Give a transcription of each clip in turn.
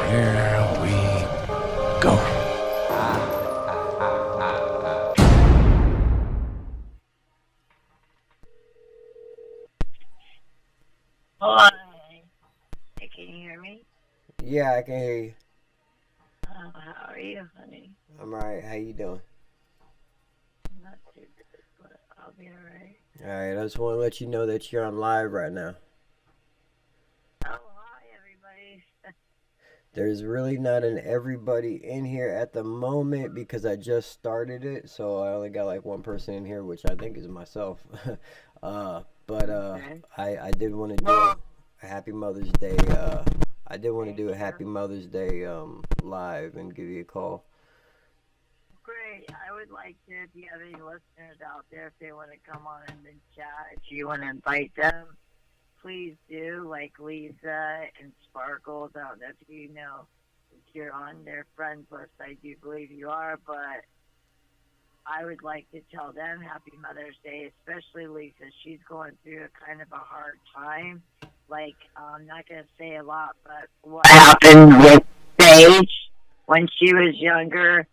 Here we go. Hi. Hey, can you hear me? Yeah, I can hear you. How are you, honey? I'm alright. How you doing? Not too good, but I'll be alright. Alright, I just want to let you know that you're on live right now. Oh, hi, everybody. There's really not an everybody in here at the moment because I just started it, so I only got like one person in here, which I think is myself. But Okay. I did want to do Well, a Happy Mother's Day. I did want to thank do a you. Happy Mother's Day live and give you a call. Great. I would like to, if you have any listeners out there, if they want to come on and then chat, if you want to invite them, please do. Like Lisa and Sparkles. I don't know if you know if you're on their friends list. I do believe you are, but I would like to tell them Happy Mother's Day, especially Lisa. She's going through a kind of a hard time. Like, I'm not going to say a lot, but what happened with Paige when she was younger,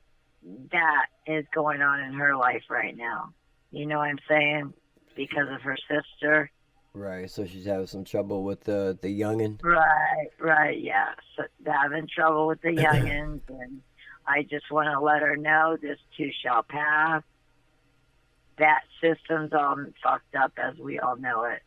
that is going on in her life right now. You know what I'm saying? Because of her sister. Right, so she's having some trouble with the youngin. Right, yeah. So having trouble with the youngins, and I just want to let her know this too shall pass. That system's all fucked up as we all know it.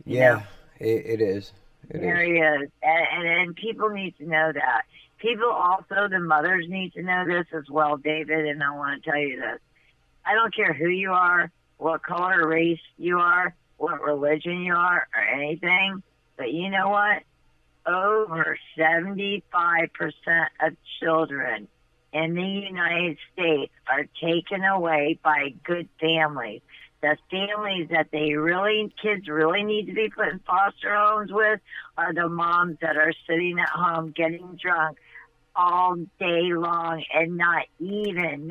You know? Yeah, it is. It There is. he is. And people need to know that. People also, the mothers need to know this as well, David, and I want to tell you this. I don't care who you are, what color, race you are, what religion you are, or anything, but you know what? Over 75% of children in the United States are taken away by good families. The families that kids really need to be put in foster homes with are the moms that are sitting at home getting drunk all day long and not even.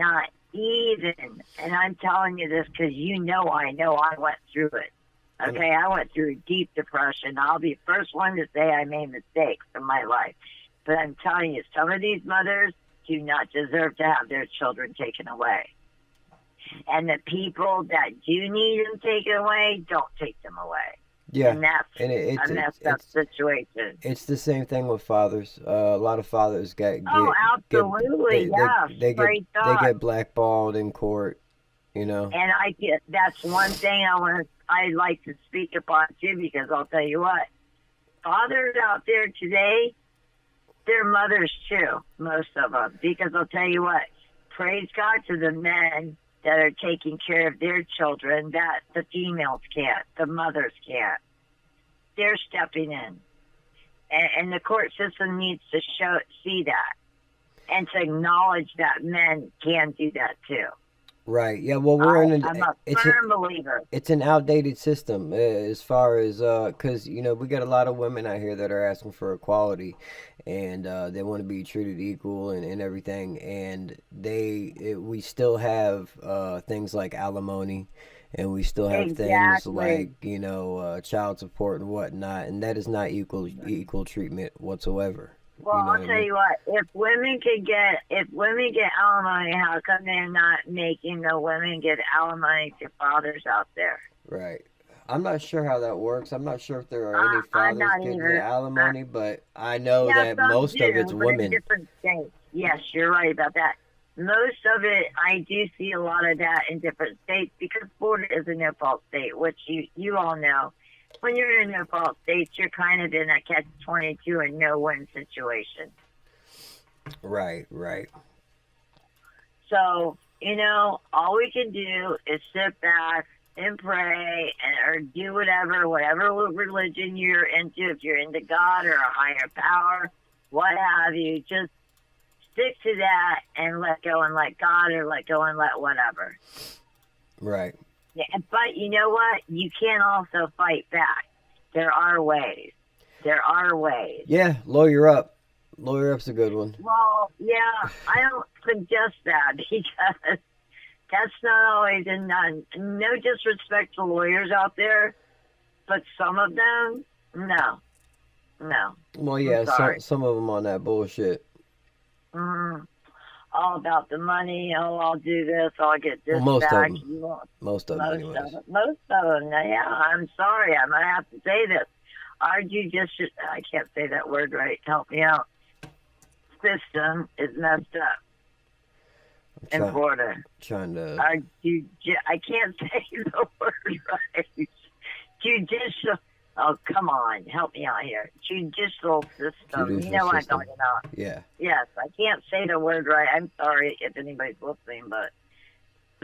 And I'm telling you this because I went through it. Okay, I went through deep depression. I'll be the first one to say I made mistakes in my life. But I'm telling you, some of these mothers do not deserve to have their children taken away. And the people that do need them taken away, don't take them away. Yeah, And that's and a messed up situation. it's the same thing with fathers. A lot of fathers Oh, get absolutely, yes. Great they thought. get blackballed in court. You know. And that's one thing I'd like to speak upon too, because I'll tell you what, fathers out there today, they're mothers too, most of them. Because I'll tell you what, praise God to the men that are taking care of their children that the females can't, the mothers can't. They're stepping in. And the court system needs to see that and to acknowledge that men can do that too. Right. Yeah. Well, I'm a firm believer. it's an outdated system as far as because we got a lot of women out here that are asking for equality, and they want to be treated equal and everything, and we still have things like alimony, and we still have things Exactly. like child support and whatnot, and that is not equal treatment whatsoever. Well, You know I'll what I tell mean? you what. If women get alimony, how come they're not making the women get alimony to fathers out there? Right. I'm not sure how that works. I'm not sure if there are any I'm fathers not getting the even. Uh, alimony, but I know yeah, that some most of it's do, but in women. different states. Yes, you're right about that. Most of it, I do see a lot of that in different states because Florida is a no-fault state, which you all know. When you're in a no-fault state, you're kind of in a catch-22 and no-win situation. Right, right. So, all we can do is sit back and pray or do whatever religion you're into. If you're into God or a higher power, what have you, just stick to that and let go and let God or let go and let whatever. Right. Yeah, but you know what? You can also fight back. There are ways. There are ways. Yeah, lawyer up. Lawyer up's a good one. Well, yeah, I don't suggest that because that's not always no disrespect to lawyers out there, but some of them, no. No. Well, I'm yeah, sorry. some of them on that bullshit. Mm, all about the money. Oh, I'll do this. I'll get Well, this back. You won't. most of them, Most of anyways. them. Most of them. Now, yeah, I'm sorry. I'm gonna have to say this. Our judicial. I can't say that word right. Help me out. System is messed up I'm in Florida. trying to. Our I can't say the word right. Judicial. Oh, come on, help me out here. Judicial system. You Judicial know what I'm system. talking about. Yeah. Yes, I can't say the word right. I'm sorry if anybody's listening, but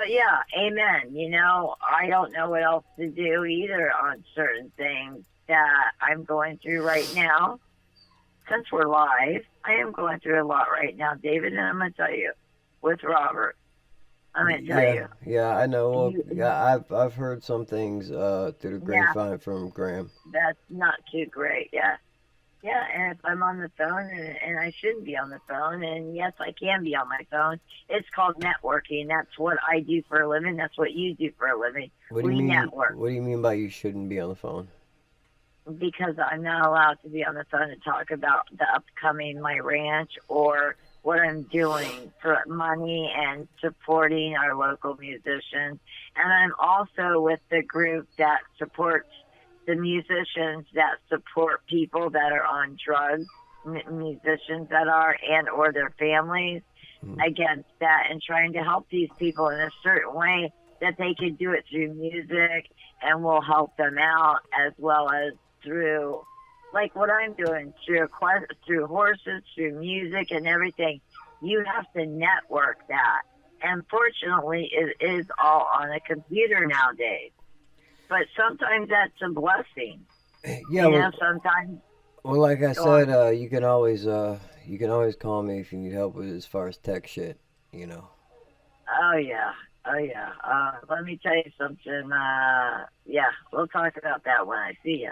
yeah, amen. You know, I don't know what else to do either on certain things that I'm going through right now. Since we're live, I am going through a lot right now, David, and I'm going to tell you, with Robert, I'm going to tell you. Yeah, I know. Well, You, yeah, I've heard some things through the yeah, grapevine from Graham. that's not too great. Yeah. Yeah, and if I'm on the phone, and I shouldn't be on the phone, and yes, I can be on my phone, it's called networking. That's what I do for a living. That's what you do for a living. What do you We mean? network. What do you mean by you shouldn't be on the phone? Because I'm not allowed to be on the phone to talk about the upcoming my ranch or what I'm doing for money and supporting our local musicians. And I'm also with the group that supports the musicians that support people that are on drugs, musicians that are, and or their families against that, and trying to help these people in a certain way that they can do it through music, and we'll help them out as well as through like what I'm doing through horses, through music and everything. You have to network that. And fortunately, it is all on a computer nowadays. But sometimes that's a blessing. Yeah, you know, sometimes. well, like I Go said, on. you can always call me if you need help with as far as tech shit. You know. Oh yeah, oh yeah. Let me tell you something. Yeah, we'll talk about that when I see you.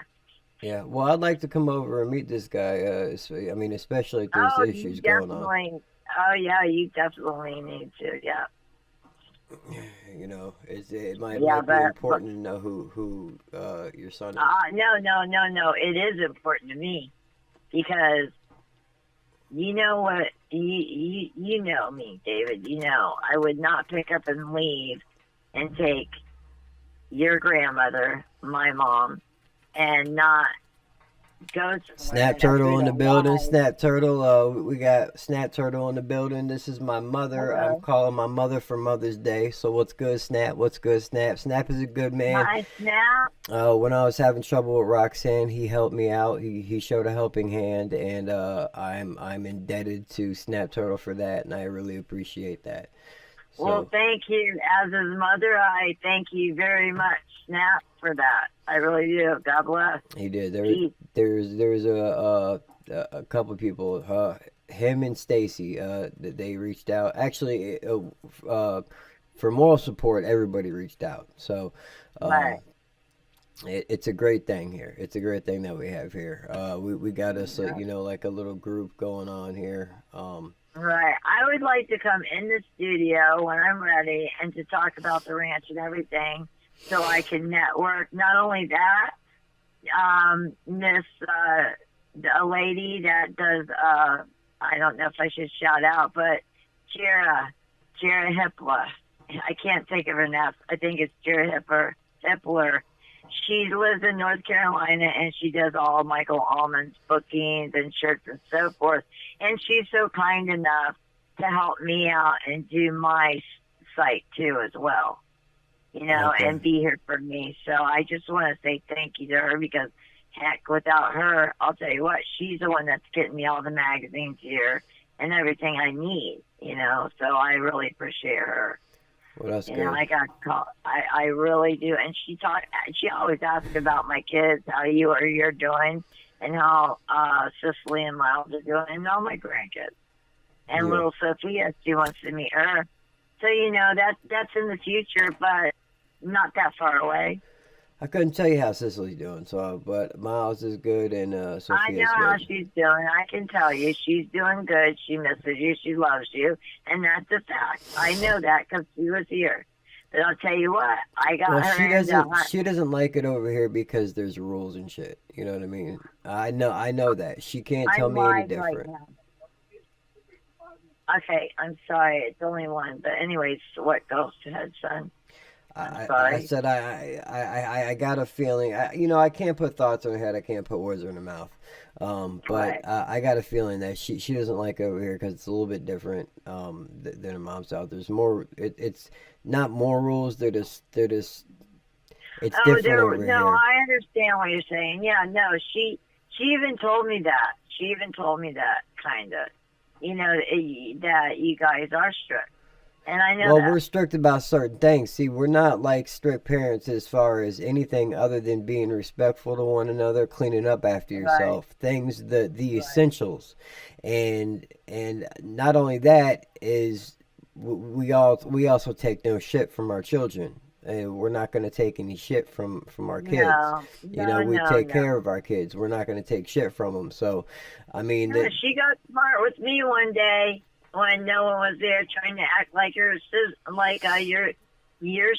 Yeah. Well, I'd like to come over and meet this guy. I mean, especially if there's Oh, you issues going on. definitely. Oh yeah, you definitely need to. Yeah. You know, it might Yeah, be but important to know who your son is. no. It is important to me because you know what you know me, David. You know I would not pick up and leave and take your grandmother, my mom, and not go somewhere Snap and Turtle uproot in the our building. lives. Snap Turtle. We got Snap Turtle in the building. This is my mother. I'm Hello, calling my mother for Mother's Day. So what's good, Snap? What's good, Snap? Snap is a good man. hi Snap. When I was having trouble with Roxanne, he helped me out. He showed a helping hand, and I'm indebted to Snap Turtle for that, and I really appreciate that. Well, So thank you. As his mother, I thank you very much, Snap, for that. I really do. God bless. he did. Peace. There's a couple of people. Him and Stacy. That they reached out. Actually, for moral support, everybody reached out. So. Right. It's a great thing here. It's a great thing that we have here. We got us, Right. like a little group going on here. Right. I would like to come in the studio when I'm ready and to talk about the ranch and everything so I can network. Not only that, Miss, a lady that does, I don't know if I should shout out, but Jera Hippler. I can't think of her now. I think it's Jera Hippler. She lives in North Carolina and she does all Michael Almond's bookings and shirts and so forth. And she's so kind enough to help me out and do my site too as well, Okay. and be here for me. So I just want to say thank you to her because heck, without her, I'll tell you what, she's the one that's getting me all the magazines here and everything I need, so I really appreciate her. Well, that's good. I got called. I really do. And she always asks about my kids, how you're doing, and how Cicely and Miles are doing, and all my grandkids. And Yeah. little Sophia, she wants to meet her. So that's in the future, but not that far away. I couldn't tell you how Cicely's doing, but Miles is good and I Sophia's know how good. she's doing. I can tell you she's doing good. She misses you. She loves you. And that's a fact. I know that because she was here. But I'll tell you what, I got Well, her she into doesn't. She doesn't like it over here because there's rules and shit. You know what I mean? I know. I know that. She can't tell I'm me any live right different. now. Okay, I'm sorry. It's only one. But anyways, what goes ahead, son? I'm I sorry. said I got a feeling. You know, I can't put thoughts in her head. I can't put words in her mouth. But Right. I got a feeling that she doesn't like it over here because it's a little bit different than her mom's house. There's more. It's not more rules. They're just it's Oh, different over no, here. I understand what you're saying. Yeah, no, she even told me that. She even told me that, kind of. You know, that you guys are strict. And I know Well, that. we're strict about certain things. See, we're not like strict parents as far as anything other than being respectful to one another, cleaning up after Right, yourself, things the right. essentials, and not only that is we also take no shit from our children. And we're not going to take any shit from our kids. No, You know, no, we no, take no. care of our kids. We're not going to take shit from them. So, I mean, No, she got smart with me one day when no one was there, trying to act like your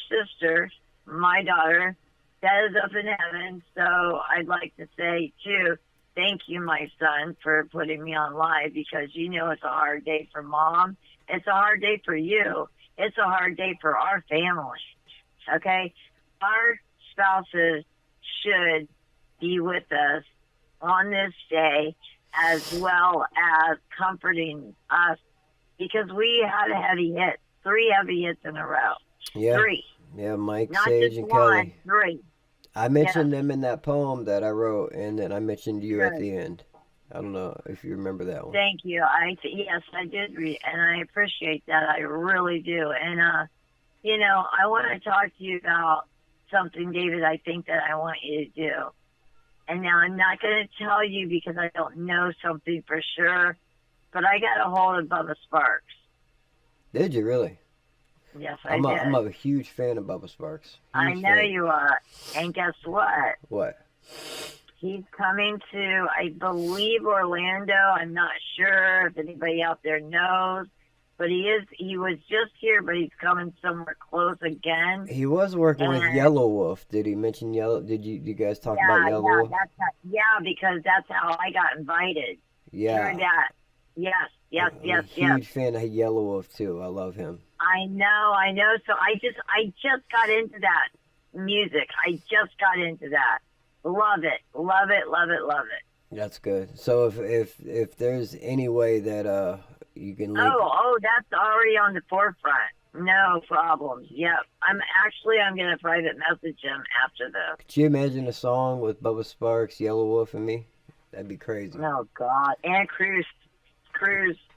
sister, my daughter, that is up in heaven. So I'd like to say too, thank you, my son, for putting me on live because you know it's a hard day for mom. It's a hard day for you. It's a hard day for our family. Okay, our spouses should be with us on this day as well as comforting us because we had a heavy hit, 3 heavy hits in a row. yeah, 3, yeah, Mike, not just Sage, and one, Kelly. 3. I Yes, mentioned them in that poem that I wrote, and then I mentioned you at good. the end. I don't know if you remember that one. Thank you. Yes, I did read, and I appreciate that. I really do. And I want to talk to you about something, David. I think that I want you to do. And now I'm not going to tell you because I don't know something for sure, but I got a hold of Bubba Sparks. Did you really? Yes, I I'm did. a huge fan of Bubba Sparks. I Huge know fan. you are. And guess what? What? He's coming to, I believe, Orlando. I'm not sure if anybody out there knows, but he was just here, but he's coming somewhere close again. He was working with And Yellow Wolf. Did he mention Yellow? Did you guys talk about yeah, Yellow yeah, Wolf? because that's how I got invited through Yeah, that. Yes, yes, I'm a yes, yes. huge fan of Yellow Wolf too. I love him. I know, I know. So I just got into that music. I just got into that. Love it, love it, love it, love it. That's good. So if there's any way that you can link. That's already on the forefront. No problems. Yep. I'm gonna private message him after this. Could you imagine a song with Bubba Sparks, Yellow Wolf, and me? That'd be crazy. Oh God. And Cruz.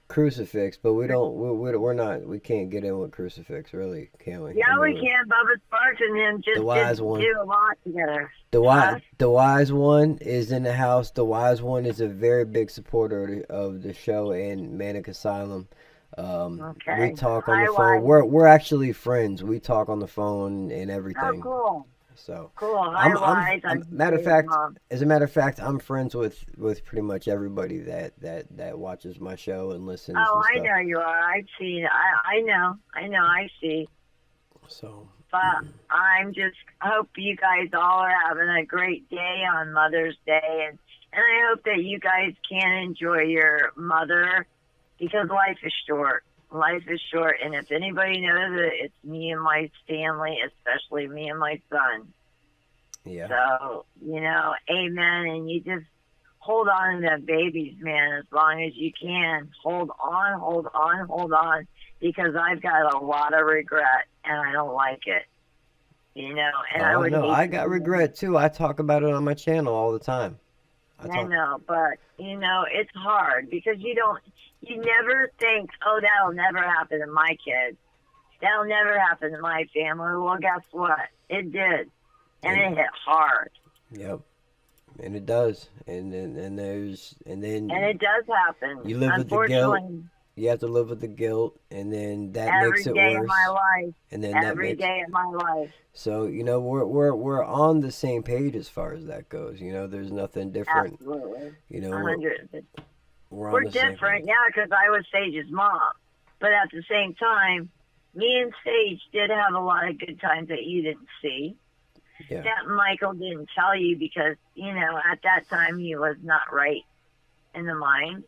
Crucifix, but we're not, we can't get in with Crucifix, really, can we? I Yeah, we mean, can. Bubba Sparks and him the just wise did one, do a lot together. the Huh? the wise one is in the house. The wise one is a very big supporter of the show and Manic Asylum. We Okay. talk on the Hi, phone. Wise. We're actually friends. We talk on the phone and Oh, everything. cool. So, Cool. Hi, Wise. I'm I'm matter of his fact, mom. as a matter of fact, I'm friends with pretty much everybody that watches my show and listens Oh, and I stuff. know you are. I've seen. I know. I know. I see. So, But I'm just hope you guys all are having a great day on Mother's Day, and I hope that you guys can enjoy your mother because life is short. Life is short, and if anybody knows it, it's me and my family, especially me and my son. yeah. So amen. And you just hold on to the babies, man, as long as you can. Hold on, hold on, hold on, because I've got a lot of regret, and I don't like it. And I Oh would no, hate I to got see them. regret too. I talk about it on my channel all the time. I I talk. know, but it's hard because you never think, oh, that'll never happen to my kids. That'll never happen to my family. Well, guess what? It did, and And it hit hard, yep, and it does. And then and it does happen. you live with the guilt. Unfortunately, You have to live with the guilt, and then that makes every it day of my worse. life, And then that every makes day of my life. so we're on the same page as far as that goes. There's nothing different. Absolutely, You know, a we're hundred. we're on We're the same different, page. yeah, because I was Sage's mom, but at the same time, Me and Sage did have a lot of good times that you didn't see. Yeah. That Michael didn't tell you because, at that time he was not right in the mind.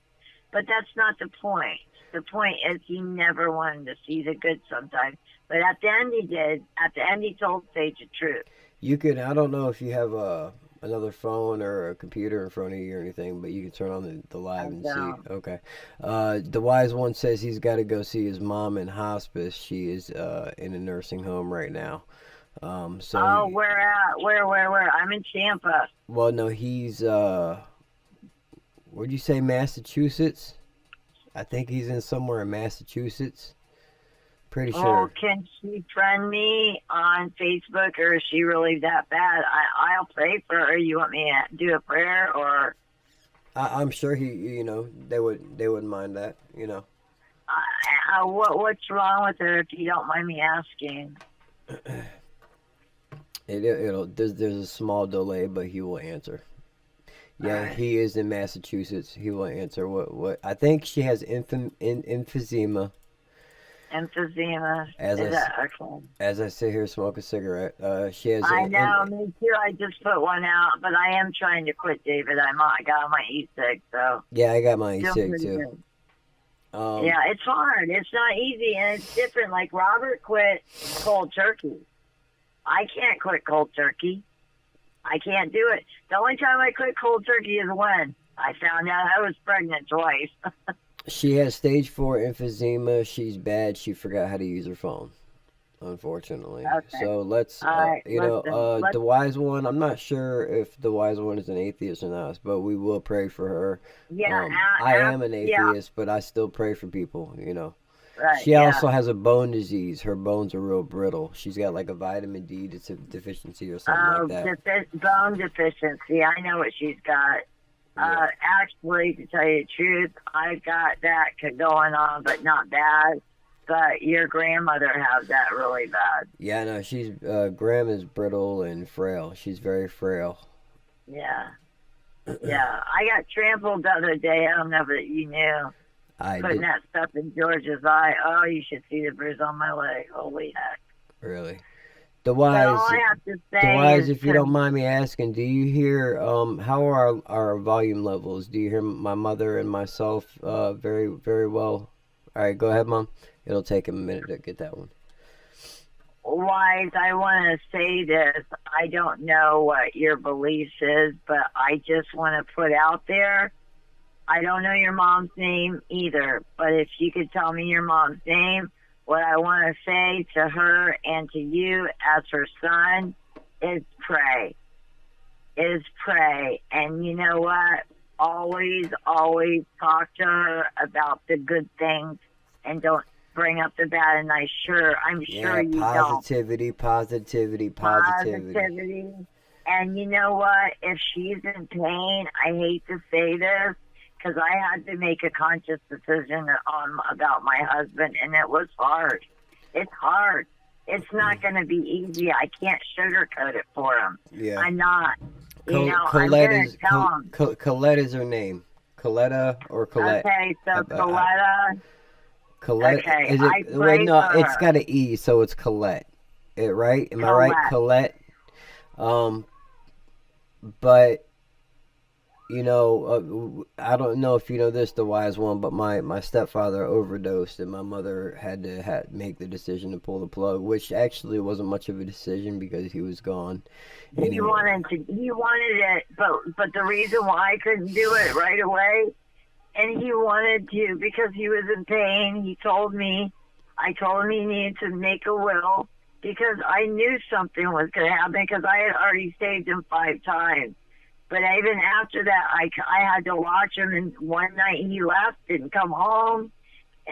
But that's not the point. The point is he never wanted to see the good sometimes. But at the end he did. At the end he told Sage the truth. You could, I don't know if you have another phone or a computer in front of you or anything, but you can turn on the live and see. Okay. The wise one says he's got to go see his mom in hospice. She is in a nursing home right now. Where at? Where? I'm in Tampa. Well, no, he's, where'd you say, Massachusetts? I think he's in somewhere in Massachusetts. Pretty sure. Oh, can she friend me on Facebook, or is she really that bad? I'll pray for her. You want me to do a prayer, or? I'm sure they wouldn't mind that, What's wrong with her, if you don't mind me asking? There's a small delay, but he will answer. Yeah, right. He is in Massachusetts. He will answer. What? I think she has emphysema. Emphysema. As I sit here smoke a cigarette, she has. I know, me too. I just put one out, but I am trying to quit, David. I got my e-cig, so. Yeah, I got my e-cig too. Yeah, it's hard. It's not easy, and it's different. Like Robert quit cold turkey. I can't quit cold turkey. I can't do it. The only time I quit cold turkey is when I found out I was pregnant twice. She has stage 4 emphysema. She's bad. She forgot how to use her phone, unfortunately. Okay. So let's, right, the wise one, I'm not sure if the wise one is an atheist or not, but we will pray for her. Yeah. I am an atheist, but I still pray for people, Right, she also has a bone disease. Her bones are real brittle. She's got like a vitamin D deficiency or something like that. Bone deficiency. I know what she's got. Yeah. Actually, to tell you the truth, I got that going on, but not bad. But your grandmother has that really bad. Yeah, no, she's grandma's brittle and frail. She's very frail. Yeah. Yeah, I got trampled the other day. I don't know if you knew. Putting that stuff in George's eye. Oh, you should see the bruise on my leg. Holy heck. Really? The wise, all I have to say if you don't mind me asking, do you hear, how are our volume levels? Do you hear my mother and myself very, very well? All right, go ahead, Mom. It'll take him a minute to get that one. Wise, I want to say this. I don't know what your beliefs is, but I just want to put out there, I don't know your mom's name either, but if you could tell me your mom's name, what I want to say to her and to you as her son is pray. Is pray. And you know what? Always, always talk to her about the good things and don't bring up the bad. And I'm sure you positivity, don't. Positivity. And you know what? If she's in pain, I hate to say this, because I had to make a conscious decision about my husband, and it was hard. It's hard. It's not going to be easy. I can't sugarcoat it for him. Yeah. I'm not. Colette I'm going to tell him. Colette is her name. Coletta or Colette? Okay, so Coletta. Colette. Okay, is it, wait, no, it's got an E, so it's Colette. Right? Am I right? Colette. But I don't know if you know this, the wise one, but my stepfather overdosed, and my mother had to make the decision to pull the plug, which actually wasn't much of a decision because he was gone. He wanted it, but the reason why I couldn't do it right away, and he wanted to because he was in pain. I told him he needed to make a will because I knew something was going to happen because I had already saved him 5 times. But even after that, I had to watch him, and one night he left, didn't come home,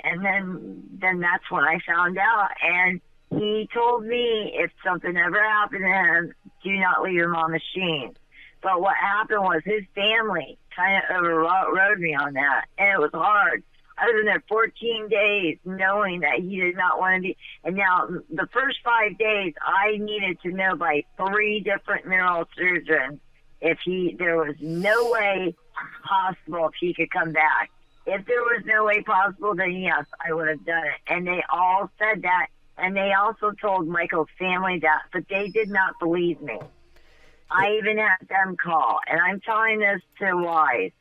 and then that's when I found out. And he told me if something ever happened to him, do not leave him on the machine. But what happened was his family kind of overrode me on that, and it was hard. I was in there 14 days knowing that he did not want to be. And now the first 5 days, I needed to know by 3 different neurosurgeons if there was no way possible if he could come back. If there was no way possible, then yes, I would have done it. And they all said that, And they also told Michael's family that, but they did not believe me. I even had them call. And I'm telling this to Wise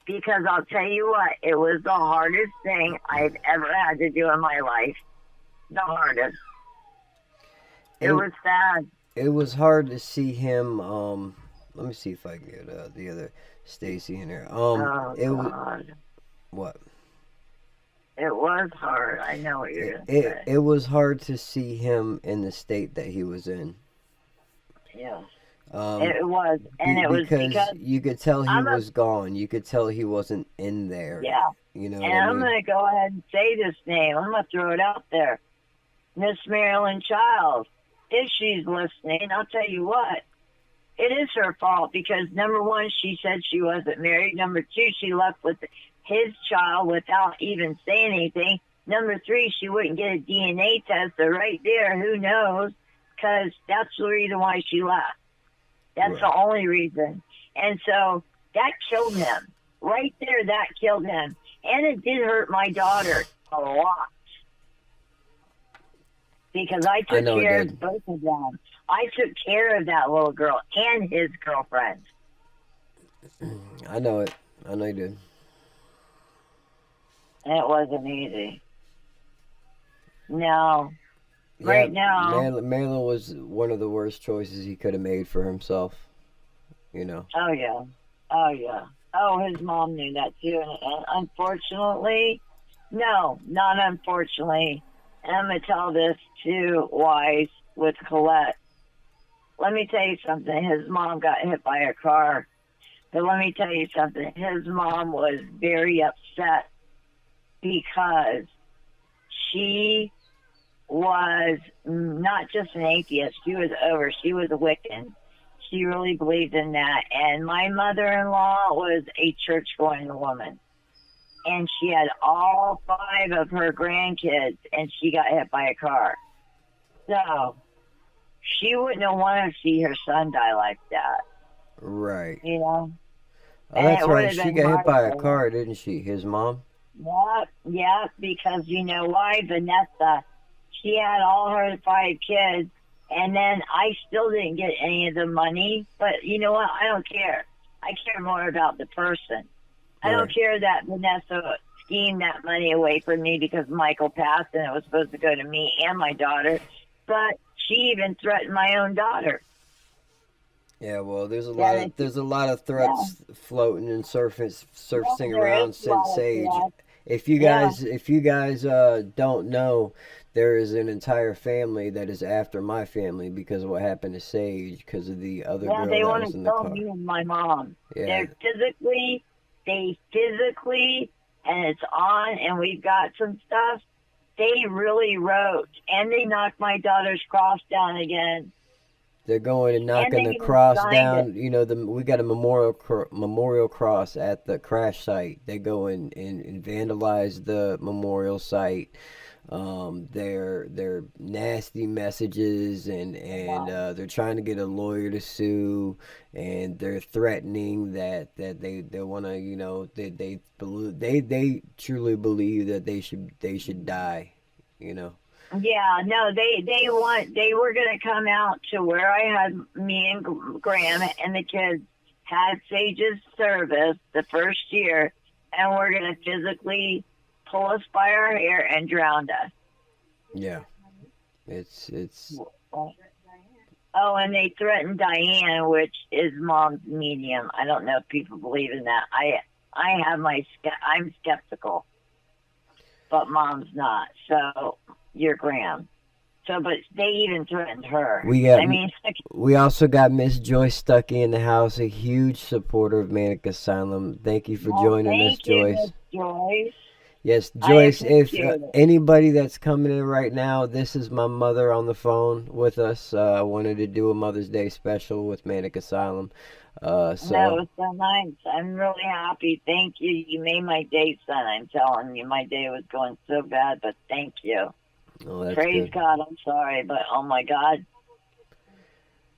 because I'll tell you what, it was the hardest thing I've ever had to do in my life. The hardest. It was sad. It was hard to see him. Let me see if I can get the other Stacy in there. Oh, it was God. what? It was hard. I know what you're going to say. It was hard to see him in the state that he was in. Yeah. It was. And it was because you could tell he was gone. You could tell he wasn't in there. Yeah. You know and what I mean? I'm going to go ahead and say this name. I'm going to throw it out there. Miss Marilyn Childs. If she's listening, I'll tell you what. It is her fault because, number one, she said she wasn't married. Number two, she left with his child without even saying anything. Number three, she wouldn't get a DNA test. So right there, who knows? Because that's the reason why she left. That's the only reason. And so that killed him. Right there, that killed him. And it did hurt my daughter a lot. Because I took care of both of them. I took care of that little girl and his girlfriend. I know it. I know you did. And it wasn't easy. No. Yeah, right now. Marilyn was one of the worst choices he could have made for himself. You know. Oh, yeah. Oh, yeah. Oh, his mom knew that, too. And unfortunately, no, not unfortunately. And I'm going to tell this to Wise with Colette. Let me tell you something. His mom got hit by a car. But let me tell you something. His mom was very upset because she was not just an atheist. She was she was a Wiccan. She really believed in that. And my mother-in-law was a church-going woman. And she had all 5 of her grandkids, and she got hit by a car. So, she wouldn't have wanted to see her son die like that. Right. You know? Oh, that's right. She got hit by a car, didn't she? His mom? Yeah, because you know why? Vanessa, she had all her 5 kids, and then I still didn't get any of the money. But you know what? I don't care. I care more about the person. I don't care that Vanessa schemed that money away from me because Michael passed and it was supposed to go to me and my daughter. But she even threatened my own daughter. Yeah, well, there's a lot of threats floating and surfacing around since Sage. If you guys don't know, there is an entire family that is after my family because of what happened to Sage, because of the other girl that was in the car. They want to kill me and my mom. Yeah. They physically, and it's on, and we've got some stuff. They really wrote, and they knocked my daughter's cross down again. They're going and knocking the cross down. You know, we got a memorial cross at the crash site. They go and vandalize the memorial site. They're nasty messages and they're trying to get a lawyer to sue, and they're threatening that they want to, you know, they truly believe that they should die, you know. Yeah, no, they were gonna come out to where I had me and Graham and the kids had Sage's service the first year, and we're gonna physically pull us by our hair and drown us. Yeah, it's. Oh, and they threatened Diane, which is Mom's medium. I don't know if people believe in that. I'm skeptical, but Mom's not. So you're Graham. So, but they even threatened her. We also got Miss Joyce Stuckey in the house, a huge supporter of Manic Asylum. Thank you for joining us, Joyce. Miss Joyce. Yes, Joyce, if anybody that's coming in right now, this is my mother on the phone with us. I wanted to do a Mother's Day special with Manic Asylum. That was so nice. I'm really happy. Thank you. You made my day, son. I'm telling you, my day was going so bad, but thank you. Oh, that's Praise good. God. I'm sorry, but oh my God.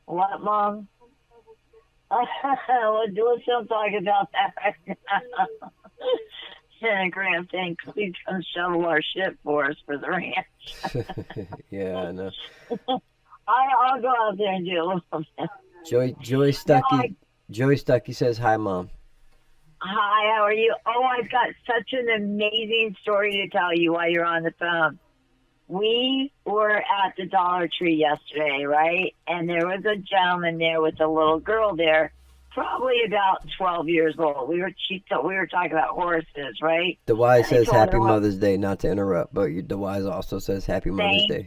What, Mom? Let's don't talk about that right now. 10 saying, please come shovel our shit for us for the ranch. Yeah, I know. I'll go out there and do a little bit. Joey Stuckey says hi, Mom. Hi, how are you? Oh, I've got such an amazing story to tell you while you're on the phone. We were at the Dollar Tree yesterday, right? And there was a gentleman there with a little girl there, probably about 12 years old. We were talking about horses, right? The Wise says Happy Mother's Day, not to interrupt, but the Wise also says Happy Mother's Day.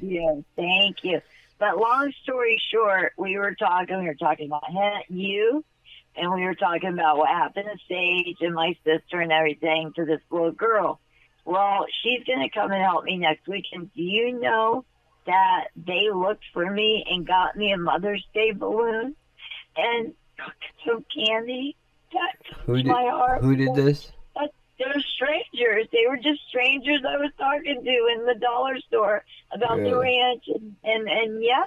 Thank you. But long story short, we were talking about you, and we were talking about what happened to Sage and my sister and everything to this little girl. Well, she's going to come and help me next week. And do you know that they looked for me and got me a Mother's Day balloon and some candy? That touched my heart. Who did this? They're strangers. They were just strangers I was talking to in the dollar store about the ranch. And yeah,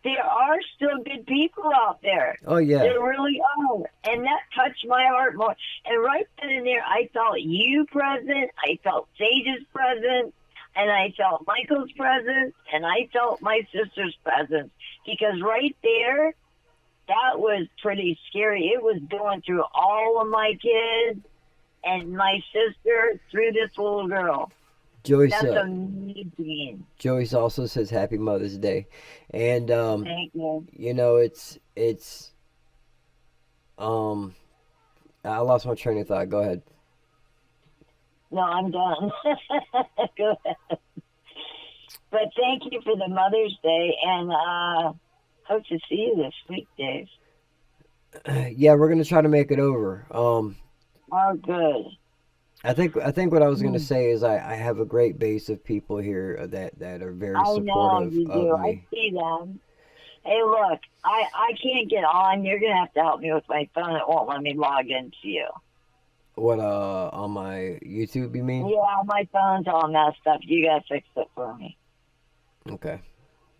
there are still good people out there. Oh, yeah. There really are. And that touched my heart more. And right then and there, I felt you present. I felt Sage's presence. And I felt Michael's presence. And I felt my sister's presence. Because right there, that was pretty scary. It was going through all of my kids and my sister through this little girl. Joyce, that's amazing. Joyce also says Happy Mother's Day, and thank you. You know, it's I lost my train of thought. Go ahead. No, I'm done. Go ahead. But thank you for the Mother's Day, and hope to see you this week, Dave. Yeah, we're gonna try to make it over. Oh, good. I think what I was going to say is I have a great base of people here that are very supportive you do. of me. I see them. Hey, look, I can't get on. You're going to have to help me with my phone. It won't let me log into you. What, on my YouTube, you mean? Yeah, my phone's all messed up. You got to fix it for me. Okay.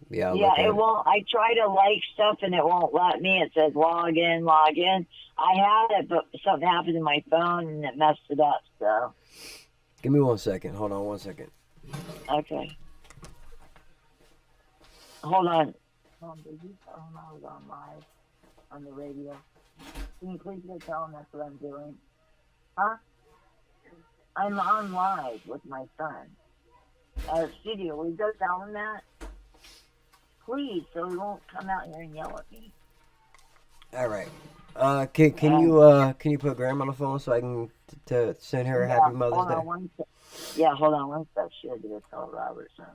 Yeah, it won't. I try to like stuff and it won't let me. It says log in. I had it, but something happened to my phone and it messed it up. So, give me 1 second. Hold on 1 second. Okay. Hold on. Did you tell him I was on live on the radio? Can you please go tell him that's what I'm doing? Huh? I'm on live with my son at a studio. Will you go tell him that? Please, so he won't come out here and yell at me. All right. Can you put Grandma on the phone so I can to send her a Happy Mother's Day? Hold on one sec. She had to tell Robertson.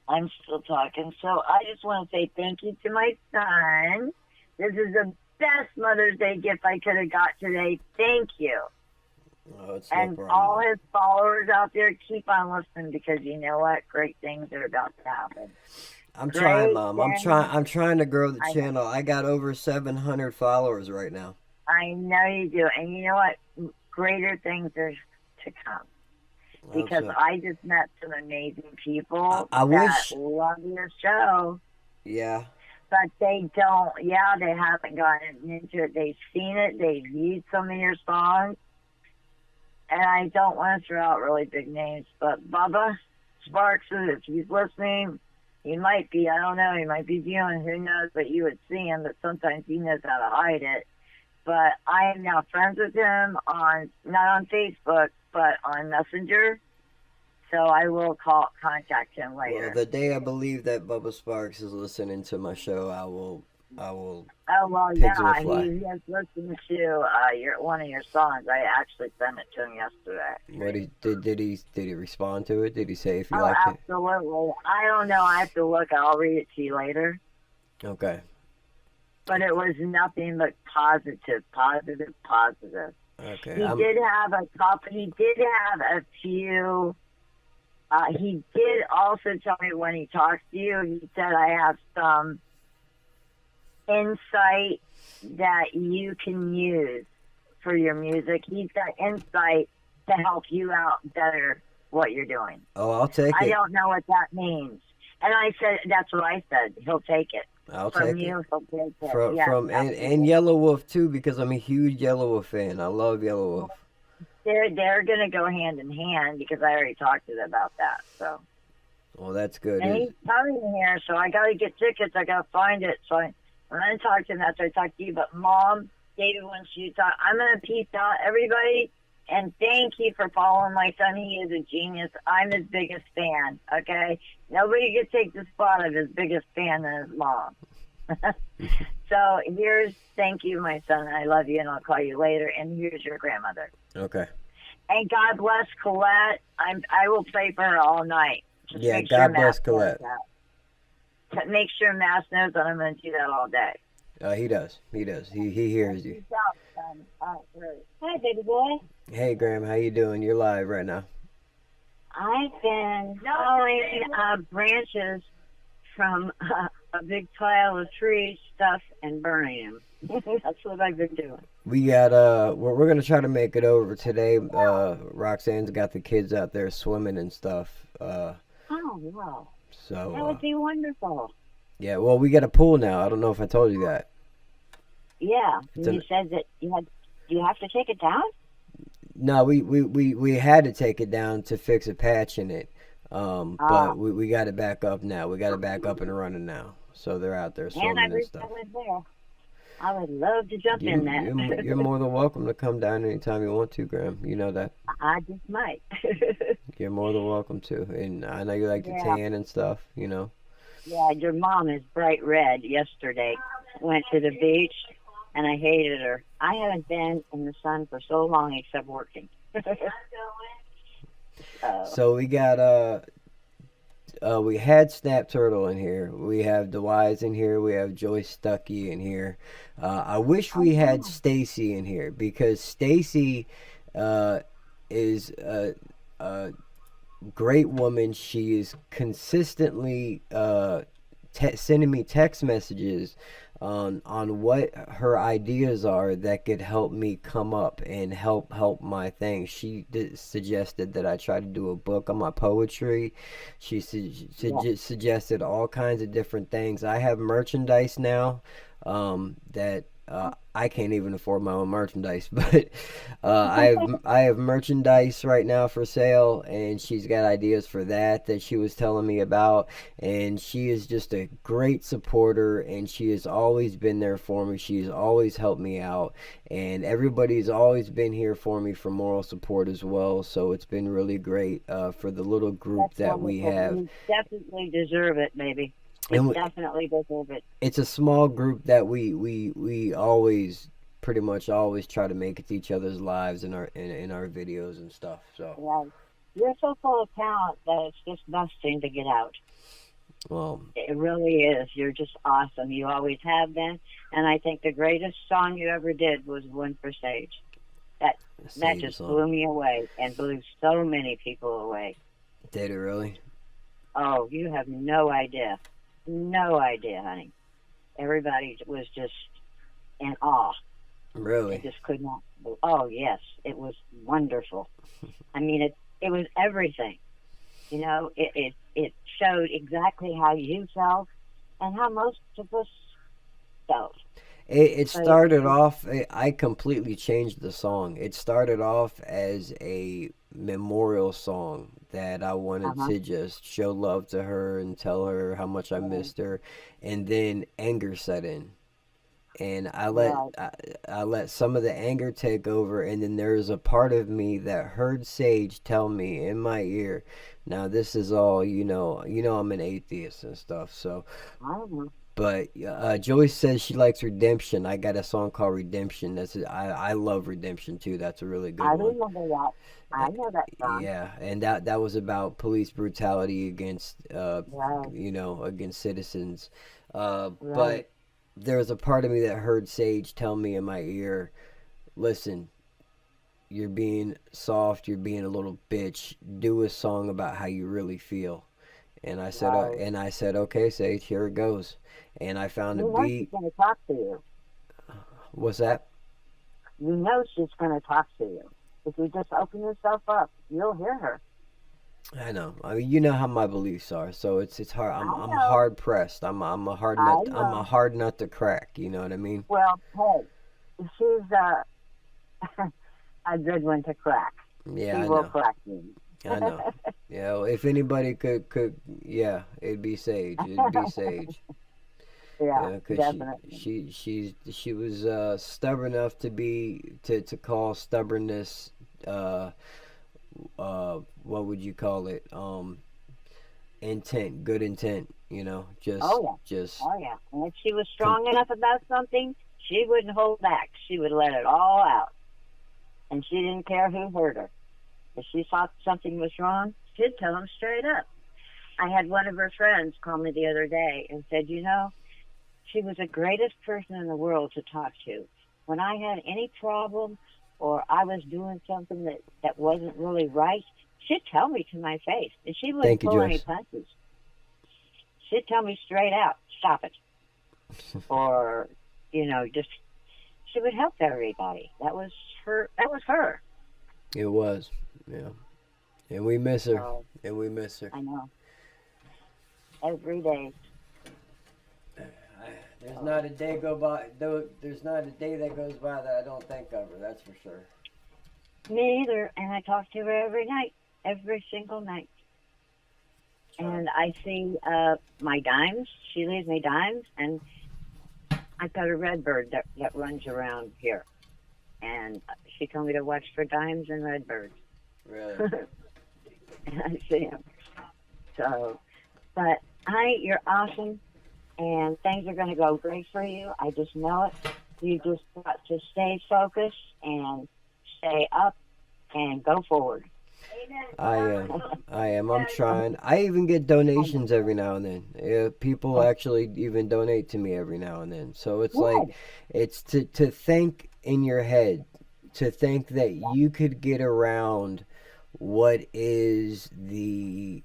I'm still talking. So I just want to say thank you to my son. This is the best Mother's Day gift I could have got today. Thank you. Oh, it's and no all his followers out there, keep on listening because you know what? Great things are about to happen. I'm trying, Mom. I'm trying to grow the channel. I got over 700 followers right now. I know you do. And you know what? Greater things are to come. Because I just met some amazing people that love your show. Yeah. But they don't, they haven't gotten into it. They've seen it. They've viewed some of your songs. And I don't want to throw out really big names, but Bubba Sparks, if he's listening, he might be, I don't know, he might be viewing, who knows, but you would see him, but sometimes he knows how to hide it. But I am now friends with him not on Facebook, but on Messenger. So I will contact him later. Well, the day I believe that Bubba Sparks is listening to my show, I will. Oh well, he has listened to one of your songs. I actually sent it to him yesterday. What did he respond to it? Did he say if he liked it? Absolutely. I don't know. I have to look. I'll read it to you later. Okay. But it was nothing but positive. Okay. He did have a few. He did also tell me when he talks to you. He said I have some insight that you can use for your music. He's got insight to help you out better what you're doing. Oh, I'll take it. I don't know what that means. And I said, that's what I said. He'll take it. I'll take it. He'll take it. And Yellow Wolf too, because I'm a huge Yellow Wolf fan. I love Yellow Wolf. they're gonna go hand in hand because I already talked to them about that. So. Well, that's good. And he's coming here, so I gotta get tickets. I gotta find it. So I'm gonna talk to him after I talk to you. But Mom, David wants you to talk. I'm gonna peace out, everybody, and thank you for following my son. He is a genius. I'm his biggest fan. Okay, nobody can take the spot of his biggest fan than his mom. So here's thank you, my son. I love you, and I'll call you later. And here's your grandmother. Okay. And God bless Colette. I will pray for her all night. Just Yeah, make sure God bless Matt Colette. knows that. Make sure Matt knows that I'm going to do that all day. He does. He does. He hears you. Hi, baby boy. Hey, Graham, how you doing? You're live right now. I've been hauling branches from a big pile of tree stuff and burning them. That's what I've been doing. We got we're gonna try to make it over today. Roxanne's got the kids out there swimming and stuff. Oh wow. So That would be wonderful. yeah, well, we got a pool now. I don't know if I told you that. Yeah. You said that you have to take it down? No, we had to take it down to fix a patch in it. But we got it back up now. We got it back up and running now. So they're out there swimming and stuff. I would love to jump in that. You're more than welcome to come down anytime you want to, Graham. You know that. I just might. You're more than welcome to. And I know you like to tan and stuff, you know. Yeah, your mom is bright red yesterday. Went to the beach, and I hated her. I haven't been in the sun for so long except working. So we got we had Snap Turtle in here. We have DeWise in here. We have Joyce Stuckey in here. I wish we had Stacy in here because Stacy is a great woman. She is consistently sending me text messages on what her ideas are that could help me come up and help my thing. She suggested that I try to do a book on my poetry. She suggested all kinds of different things. I have merchandise now that I can't even afford my own merchandise, but I have merchandise right now for sale, and she's got ideas for that she was telling me about, and she is just a great supporter, and she has always been there for me. She's always helped me out, and everybody's always been here for me for moral support as well. So it's been really great for the little group that we have. You definitely deserve it, baby. You definitely deserve it. It's a small group that we always pretty much always try to make it to each other's lives in our videos and stuff. So yeah, you're so full of talent that it's just busting to get out. Well, it really is. You're just awesome. You always have been, and I think the greatest song you ever did was "One for Sage." That just blew me away and blew so many people away. Did it really? Oh, you have no idea. No idea, honey. Everybody was just in awe. Really? They just could not. Oh, yes. It was wonderful. I mean, it was everything. You know, it showed exactly how you felt and how most of us felt. It started off, I completely changed the song. It started off as a memorial song that I wanted to just show love to her and tell her how much I missed her. And then anger set in. And I let some of the anger take over, and then there's a part of me that heard Sage tell me in my ear, now this is all, you know I'm an atheist and stuff, so but Joyce says she likes Redemption. I got a song called Redemption. I love Redemption too. That's a really good one. I remember that. I know that song. Yeah, and that was about police brutality against against citizens. But there was a part of me that heard Sage tell me in my ear, listen, you're being soft, you're being a little bitch. Do a song about how you really feel. And I said, okay, Sage, here it goes. And I found a beat. She's going to talk to you. What's that? You know she's going to talk to you. If you just open yourself up, you'll hear her. I know. I mean, you know how my beliefs are, so it's hard. I'm hard pressed. I'm a hard nut. I'm a hard nut to crack. You know what I mean? Well, hey, she's a good one to crack. Yeah, He I will know. crack you. I know. Yeah, well, if anybody could, yeah, it'd be Sage. It'd be Sage. Yeah, Yeah, cause definitely. she was stubborn enough to call stubbornness uh what would you call it, intent, good intent, Oh yeah, just oh yeah. And if she was com- strong enough about something, she wouldn't hold back. She would let it all out, and she didn't care who hurt her. If she thought something was wrong, she'd tell them straight up. I had one of her friends call me the other day and said, she was the greatest person in the world to talk to. When I had any problem or I was doing something that wasn't really right, she'd tell me to my face. And she wouldn't thank you, pull any Joyce. punches. She'd tell me straight out, stop it. Or, just she would help everybody. That was her. It was, yeah, and we miss her, So and we miss her. I know. Every day. There's not a day go by. Though there's not a day that goes by that I don't think of her. That's for sure. Me either. And I talk to her every night. Every single night. And I see my dimes. She leaves me dimes, and I've got a red bird that runs around here. And she told me to watch for dimes and red birds. Really? And I see them. So, but honey, you're awesome, and things are going to go great for you. I just know it. You just got to stay focused and stay up and go forward. I am. I am. I'm trying. I even get donations every now and then. People actually even donate to me every now and then. So it's like, Good. it's to think in your head, to think that you could get around what is the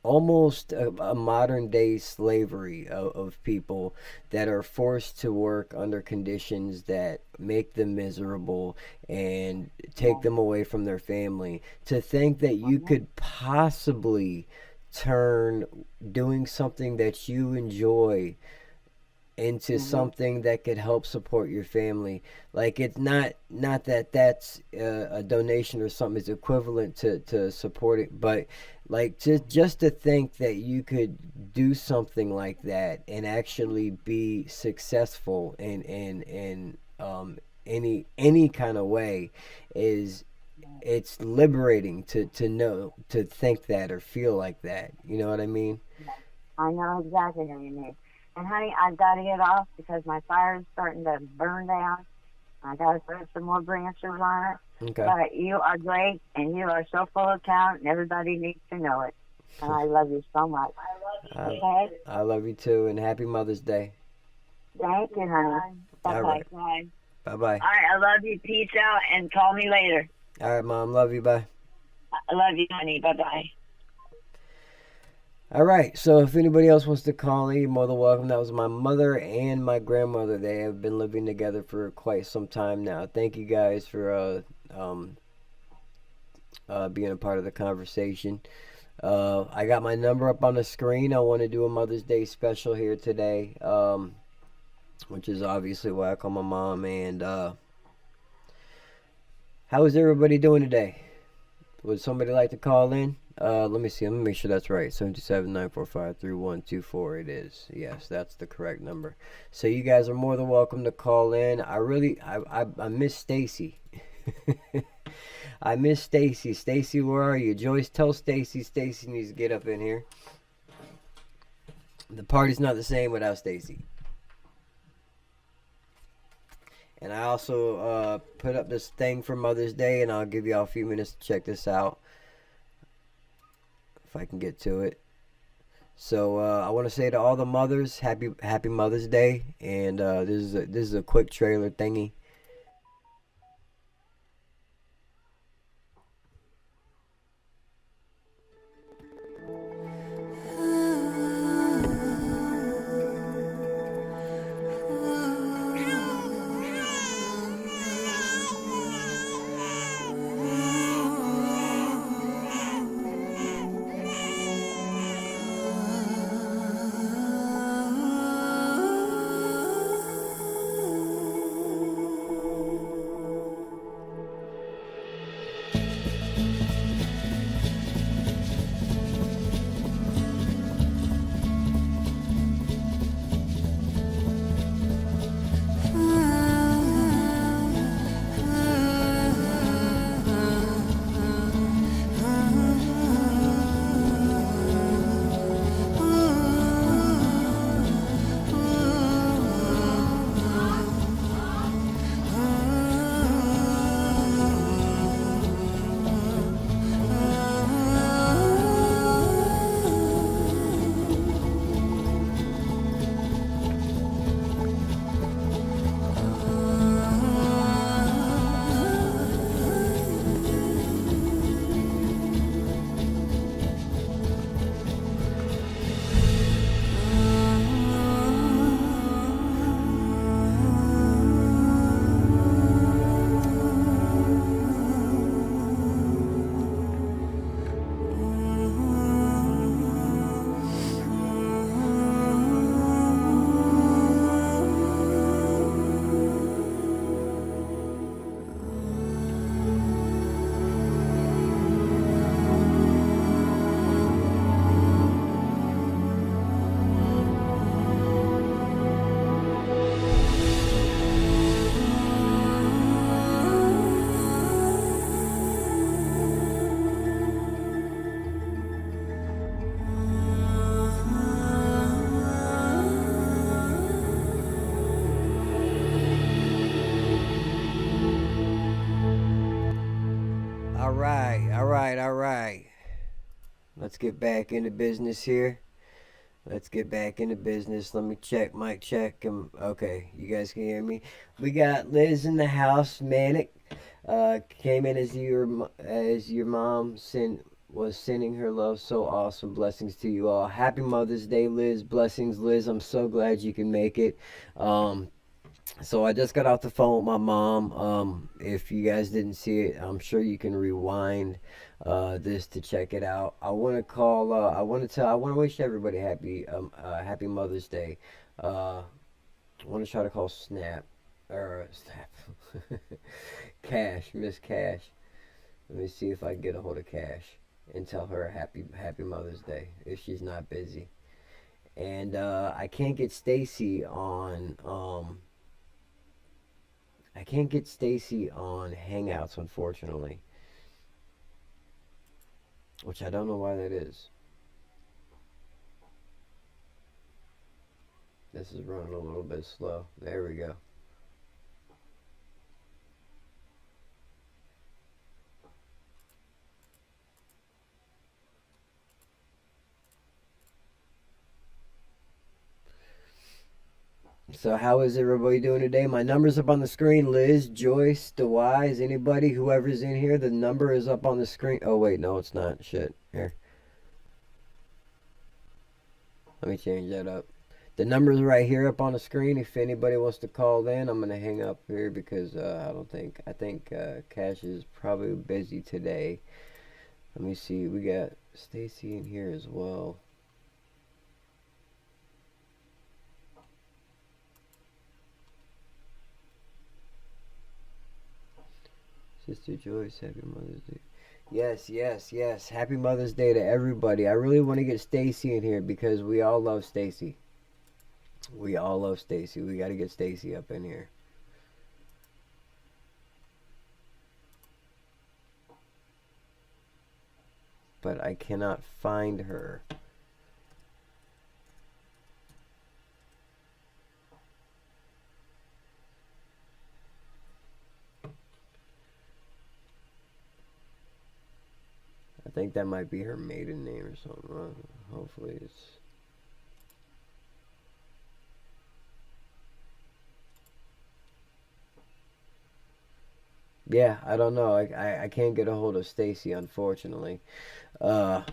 almost a modern day slavery of people that are forced to work under conditions that make them miserable and take them away from their family. To think that you could possibly turn doing something that you enjoy into Mm-hmm. something that could help support your family. Like, it's not that that's a donation or something is equivalent to supporting, but like just to think that you could do something like that and actually be successful in any kind of way is, it's liberating to know, to think that or feel like that. You know what I mean? I know exactly what you mean. And honey, I've got to get off because my fire is starting to burn down. I got to put some more branches on it. Okay. But you are great, and you are so full of talent, and everybody needs to know it. And I love you so much. I, Okay? I love you too, and happy Mother's Day. Thank you, honey. All Bye-bye. right. Bye. Bye bye. All right, I love you. Peace out, and call me later. All right, Mom. Love you. Bye. I love you, honey. Bye-bye. All right. So if anybody else wants to call in, you're more than welcome. That was my mother and my grandmother. They have been living together for quite some time now. Thank you guys for being a part of the conversation. I got my number up on the screen. I want to do a Mother's Day special here today, which is obviously why I call my mom. And how is everybody doing today? Would somebody like to call in? Let me see. Let me make sure that's right. 727-945-3124. It is. Yes, that's the correct number. So you guys are more than welcome to call in. I miss Stacy. I miss Stacy. Stacy, where are you? Joyce, tell Stacy. Stacy needs to get up in here. The party's not the same without Stacy. And I also put up this thing for Mother's Day, and I'll give y'all a few minutes to check this out if I can get to it. So I want to say to all the mothers, happy Mother's Day, and this is a quick trailer thingy. right. Let's get back into business here. Let's get back into business. Let me check, mic check. Okay, you guys can hear me. We got Liz in the house. Manik came in as your mom was sending her love. So awesome. Blessings to you all. Happy Mother's Day, Liz. Blessings, Liz. I'm so glad you can make it. So I just got off the phone with my mom. If you guys didn't see it, I'm sure you can rewind this to check it out. I want to call. I want to wish everybody happy Mother's Day. I want to try to call Snap. Cash, Miss Cash. Let me see if I can get a hold of Cash and tell her happy Mother's Day if she's not busy. And I can't get Stacy on. I can't get Stacy on Hangouts, unfortunately. Which I don't know why that is. This is running a little bit slow. There we go. So how is everybody doing today? My number's up on the screen. Liz, Joyce, DeWise, anybody, whoever's in here, the number is up on the screen. Oh, wait, no, it's not. Shit. Here. Let me change that up. The number's right here up on the screen. If anybody wants to call in, I'm going to hang up here because I think Cash is probably busy today. Let me see. We got Stacy in here as well. Sister Joyce, happy Mother's Day. Yes. Happy Mother's Day to everybody. I really want to get Stacy in here because we all love Stacy. We all love Stacy. We got to get Stacy up in here. But I cannot find her. I think that might be her maiden name or something. Hopefully it's... Yeah, I don't know. I can't get a hold of Stacy, unfortunately. But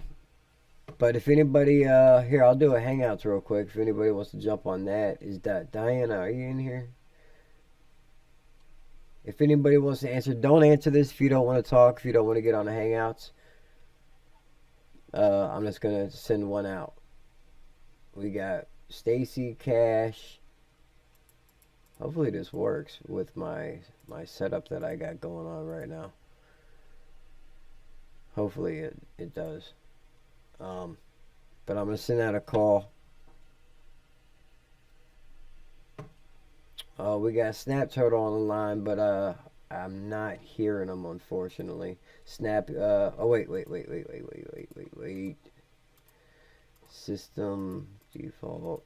if anybody... here, I'll do a Hangouts real quick. If anybody wants to jump on that. Is that Diana, are you in here? If anybody wants to answer, don't answer this if you don't want to talk, if you don't want to get on the Hangouts. I'm just gonna send one out. We got Stacy, Cash. Hopefully this works with my setup that I got going on right now. Hopefully it does. But I'm gonna send out a call. We got Snap Turtle on the line, but I'm not hearing him, unfortunately. Snap, oh, wait. System, default,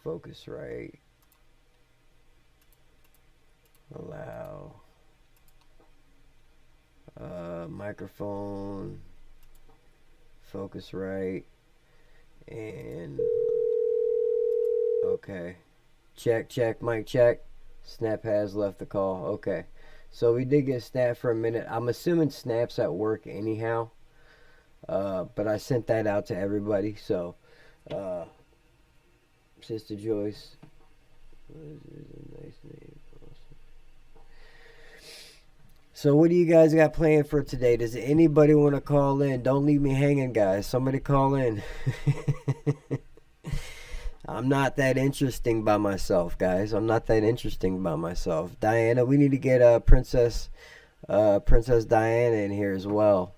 focus right, allow, microphone, focus right, and, okay. Check, mic check. Snap has left the call. Okay. So we did get Snap for a minute. I'm assuming Snap's at work anyhow. But I sent that out to everybody. So, Sister Joyce. Nice name. So what do you guys got planned for today? Does anybody want to call in? Don't leave me hanging, guys. Somebody call in. I'm not that interesting by myself, guys. I'm not that interesting by myself. Diana, we need to get Princess Diana in here as well.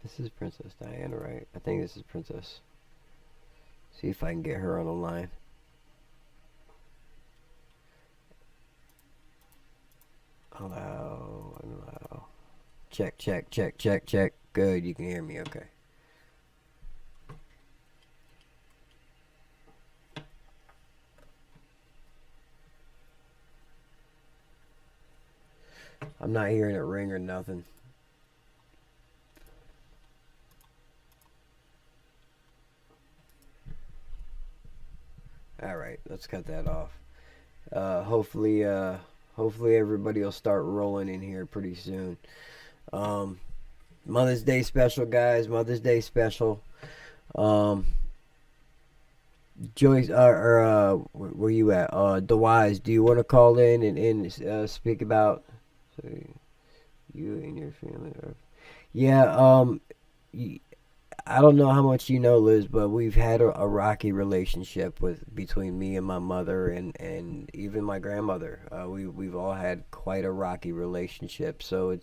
This is Princess Diana, right? I think this is Princess. See if I can get her on the line. Allow. Check. Good, you can hear me, okay. I'm not hearing it ring or nothing. All right, let's cut that off. Hopefully everybody will start rolling in here pretty soon. Mother's Day special, guys. Mother's Day special. Joyce, where you at? DeWise, do you want to call in and speak about you and your family? Yeah. I don't know how much you know, Liz, but we've had a rocky relationship between me and my mother and even my grandmother. We've all had quite a rocky relationship, so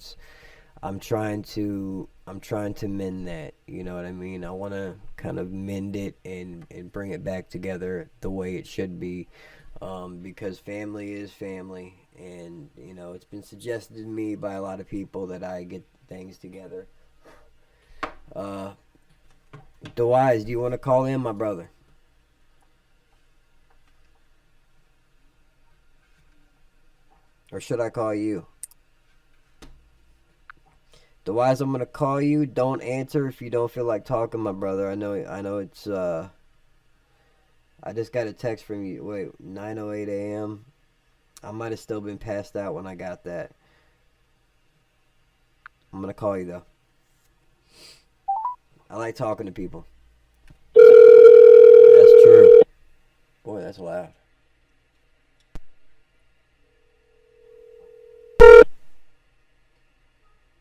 I'm trying to mend that. You know what I mean? I want to kind of mend it and bring it back together the way it should be, because family is family, and it's been suggested to me by a lot of people that I get things together. DeWise, do you want to call in, my brother? Or should I call you? DeWise, I'm going to call you. Don't answer if you don't feel like talking, my brother. I know it's, I just got a text from you. Wait, 9:08 a.m. I might have still been passed out when I got that. I'm going to call you, though. I like talking to people. That's true. Boy, that's loud.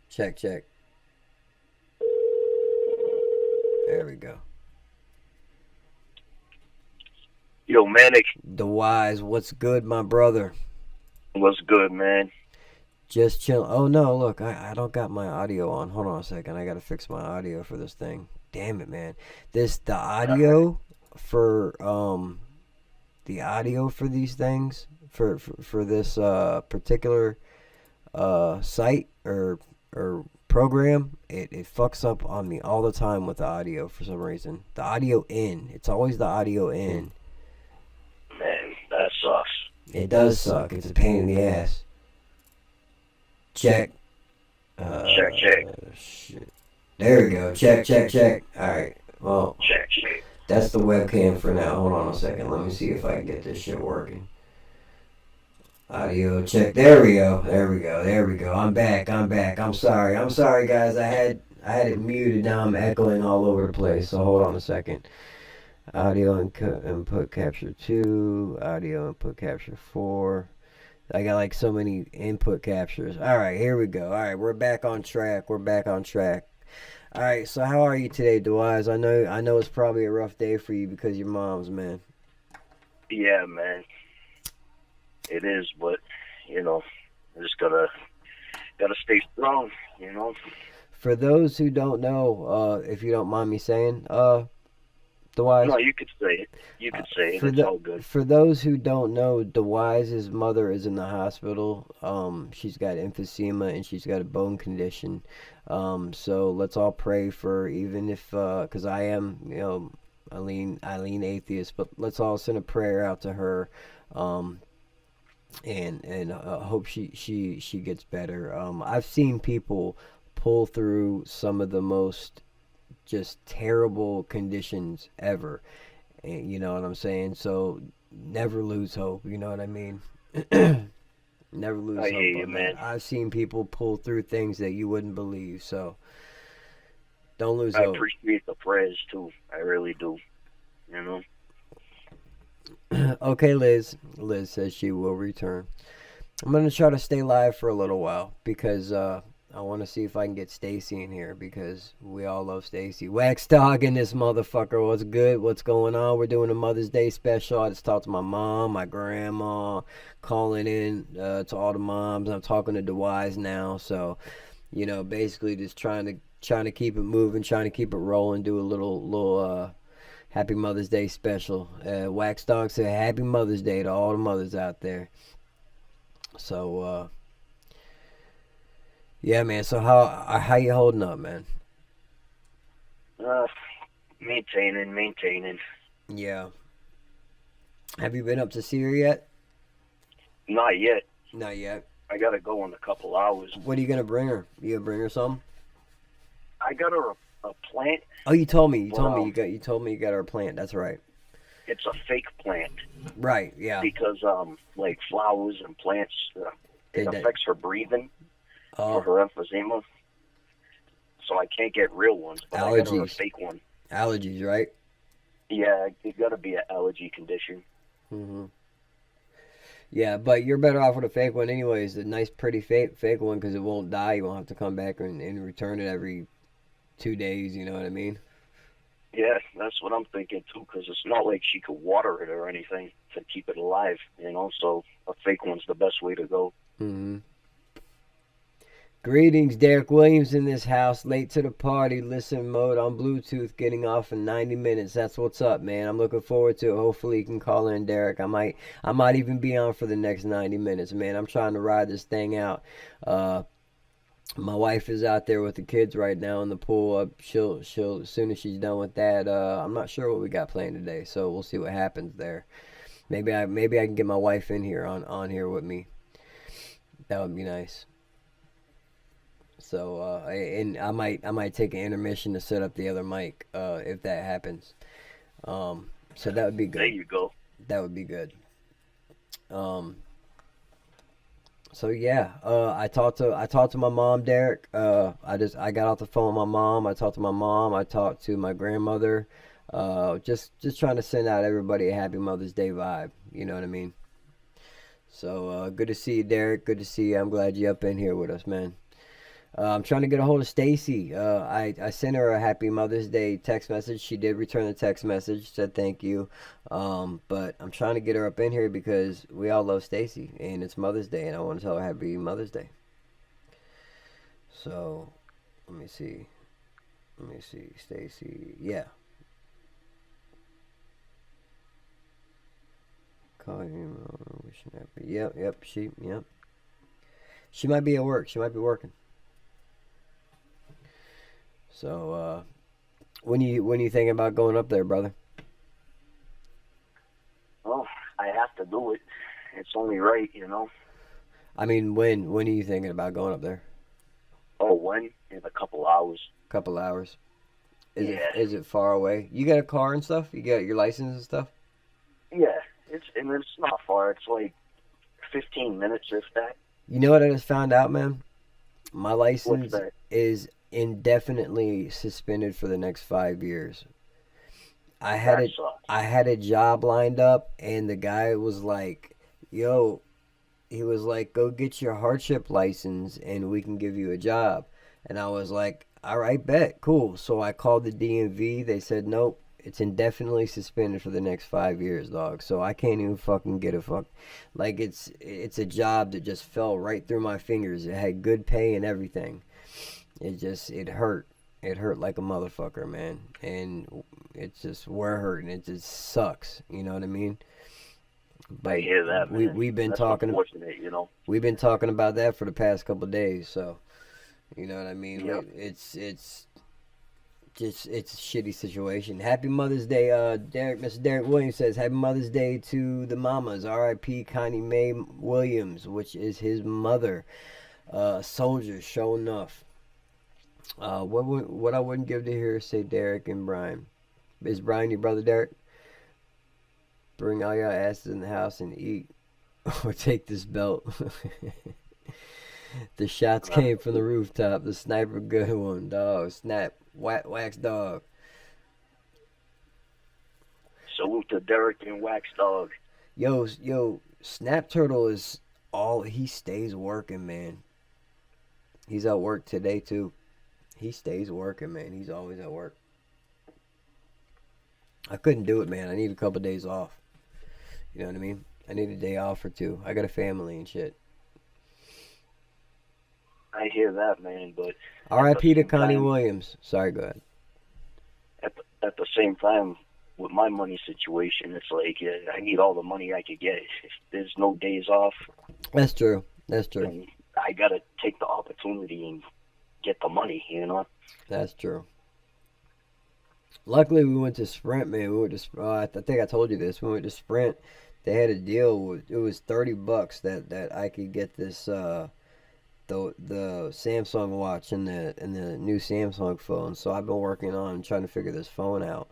Check. There we go. Yo, Manik. DeWise, what's good, my brother? What's good, man? Just chill. Oh, no, look, I don't got my audio on. Hold on a second. I got to fix my audio for this thing. Damn it, man. The audio for these things, for this particular site or program, it fucks up on me all the time with the audio for some reason. The audio in. It's always the audio in. Man, that sucks. It does suck. It's a pain in the ass. Check. Check. Shit. There we go. Check. Alright. Well, Check. that's the webcam for now. Hold on a second. Let me see if I can get this shit working. Audio check. There we go. I'm back. I'm sorry, guys. I had it muted. Now I'm echoing all over the place. So hold on a second. Audio input capture 2. Audio input capture 4. I got like so many input captures. All right, here we go. All right, we're back on track. All right, so how are you today, DeWise? I know it's probably a rough day for you because your mom's, man. Yeah, man. It is, but I just gotta stay strong. For those who don't know, if you don't mind me saying, DeWise. No, you could say it. It's all good. For those who don't know, DeWise's mother is in the hospital. She's got emphysema and she's got a bone condition. So let's all pray for, even if, because I am, I lean atheist, but let's all send a prayer out to her. And hope she gets better. I've seen people pull through some of the most just terrible conditions ever, and you know what I'm saying. So never lose hope. You know what I mean. Never lose hope. I hear you, man. I've seen people pull through things that you wouldn't believe. So don't lose hope. I appreciate the prayers too. I really do. Okay, Liz. Liz says she will return. I'm going to try to stay live for a little while because I want to see if I can get Stacy in here because we all love Stacy. Wax Dog in this motherfucker. What's good? What's going on? We're doing a Mother's Day special. I just talked to my mom, my grandma, calling in to all the moms. I'm talking to DeWise now. So, basically just trying to keep it moving, trying to keep it rolling, do a little Happy Mother's Day special. Wax Dog said Happy Mother's Day to all the mothers out there. So, yeah, man. So how you holding up, man? Maintaining. Yeah. Have you been up to see her yet? Not yet. Not yet. I gotta go in a couple hours. What are you gonna bring her? You gonna bring her something? I got her a plant. Oh, you told me. You told me you got her a plant. That's right. It's a fake plant. Right. Yeah. Because like flowers and plants, it affects her breathing for her emphysema. So I can't get real ones. But I got her a fake one. Allergies, right? Yeah, it's got to be an allergy condition. Mm-hmm. Yeah, but you're better off with a fake one anyways. A nice, pretty fake one because it won't die. You won't have to come back and return it every 2 days. You know what I mean? Yeah, that's what I'm thinking too. Because it's not like she could water it or anything to keep it alive. You know, so a fake one's the best way to go. Mm-hmm. Greetings, Derek Williams in this house, late to the party, listen mode on Bluetooth, getting off in 90 minutes. That's what's up, man. I'm looking forward to it. Hopefully you can call in, Derek. I might even be on for the next 90 minutes, man. I'm trying to ride this thing out. My wife is out there with the kids right now in the pool. She'll as soon as she's done with that, I'm not sure what we got planned today, so we'll see what happens there. Maybe I can get my wife in here on here with me. That would be nice. So and I might take an intermission to set up the other mic if that happens. So that would be good. There you go. That would be good. So yeah, I talked to my mom, Derek. I got off the phone with my mom. I talked to my mom. I talked to my grandmother. Just trying to send out everybody a happy Mother's Day vibe. You know what I mean? So good to see you, Derek. Good to see you. I'm glad you're up in here with us, man. I'm trying to get a hold of Stacy. I sent her a happy Mother's Day text message. She did return the text message, said thank you. But I'm trying to get her up in here because we all love Stacy and it's Mother's Day and I want to tell her happy Mother's Day. So, let me see. Stacy. Yeah. Call him. Wishing happy. Yep. She might be at work. She might be working. So, when you thinking about going up there, brother? Well, I have to do it. It's only right, you know. I mean, when are you thinking about going up there? Oh, when? In a couple hours. Couple hours. Yeah. Is it far away? You got a car and stuff? You got your license and stuff? Yeah, it's not far. It's like 15 minutes, if that. You know what I just found out, man? My license is indefinitely suspended for the next 5 years. I had a job lined up and the guy was like, yo, he was like, go get your hardship license and we can give you a job. And I was like, all right, bet, cool. So I called the DMV. They said, nope, it's indefinitely suspended for the next 5 years, dog. So I can't even fucking get a fuck. Like, it's a job that just fell right through my fingers. It had good pay and everything. It hurt. It hurt like a motherfucker, man. And it's just, we're hurting. It just sucks. You know what I mean? But I hear that, man. We've been That's talking, unfortunate, you know. We've been talking about that for the past couple of days. So, you know what I mean? Yep. It's a shitty situation. Happy Mother's Day, Mr. Derek Williams says, happy Mother's Day to the mamas. R.I.P. Connie Mae Williams, which is his mother. Soldier, sure enough. What I wouldn't give to hear say Derek and Brian. Is Brian your brother, Derek? Bring all your asses in the house and eat, or take this belt. The shots came from the rooftop. The sniper, good one, dog. Snap, wax, dog. Salute to Derek and Wax Dog. Yo, Snap Turtle is all, he stays working, man. He's at work today too. He stays working, man. He's always at work. I couldn't do it, man. I need a couple of days off. You know what I mean? I need a day off or two. I got a family and shit. I hear that, man, but... R.I.P. to Connie Williams. Sorry, go ahead. At the same time, with my money situation, it's like, I need all the money I could get. If there's no days off... That's true. That's true. Then I gotta take the opportunity and get the money, you know? That's true. Luckily, we went to Sprint, man. I think I told you this. We went to Sprint they had a deal with, it was $30 that I could get this the Samsung watch and the new Samsung phone. So I've been working on trying to figure this phone out.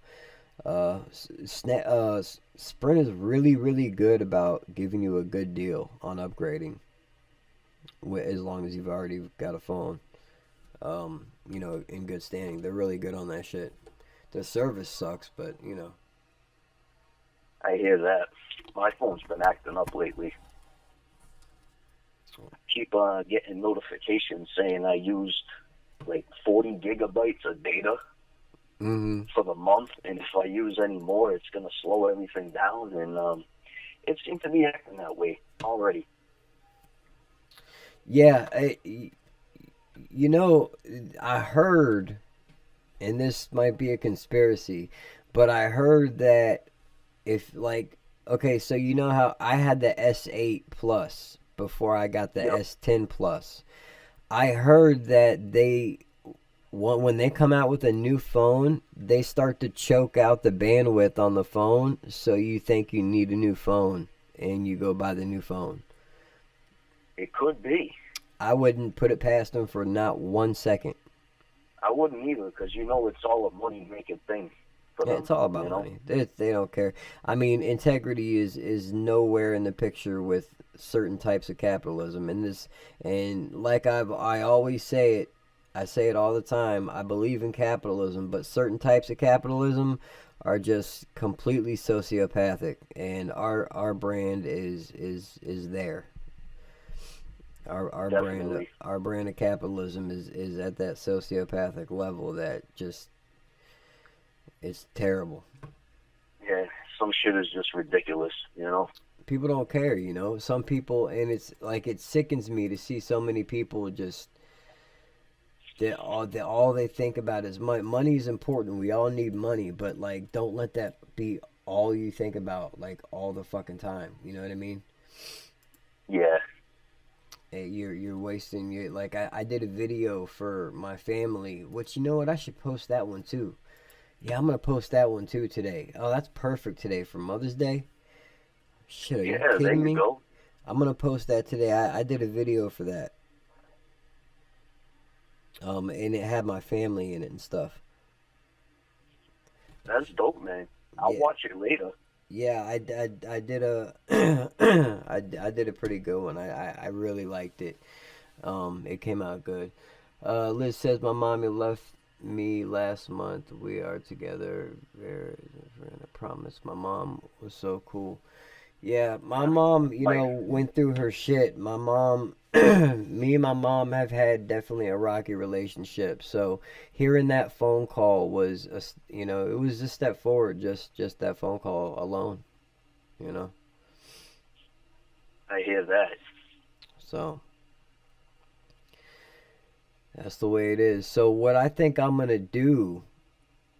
Sprint is really good about giving you a good deal on upgrading, as long as you've already got a phone. You know, in good standing. They're really good on that shit. The service sucks, but you know. I hear that. My phone's been acting up lately. I keep getting notifications saying I used like 40 gigabytes of data for the month, and if I use any more, it's going to slow everything down, and it seems to be acting that way already. Yeah, you know, I heard, and this might be a conspiracy, but I heard that if, like, okay, so you know how I had the S8 Plus before I got the S10 Plus. I heard that when they come out with a new phone, they start to choke out the bandwidth on the phone, so you think you need a new phone, and you go buy the new phone. It could be. I wouldn't put it past them for not 1 second. I wouldn't either, because you know it's all a money-making thing for them. It's all about money. They don't care. I mean, integrity is nowhere in the picture with certain types of capitalism. And like I always say it, I say it all the time. I believe in capitalism, but certain types of capitalism are just completely sociopathic, and our brand is there. Our brand of capitalism is at that sociopathic level that just, it's terrible. Yeah, some shit is just ridiculous, you know. People don't care, you know. Some people, and it's like, it sickens me to see so many people just all they think about is money. Money is important. We all need money, but like, don't let that be all you think about, like, all the fucking time. You know what I mean? Yeah. You're wasting your, like, I did a video for my family, which, you know what, I should post that one too. Yeah, I'm gonna post that one too today. Oh, that's perfect today for Mother's Day. Shit, are you kidding me? Go. I'm gonna post that today. I did a video for that. And it had my family in it and stuff. That's dope, man. I'll watch it later. Yeah, I did a I did a pretty good one. I really liked it. It came out good. Liz says my mommy left me last month. We are together. I promise. My mom was so cool. Yeah, my mom, you know, went through her shit. My mom, me and my mom have had definitely a rocky relationship. So hearing that phone call was, you know, it was a step forward. Just that phone call alone, you know. I hear that. So that's the way it is. So what I think I'm gonna do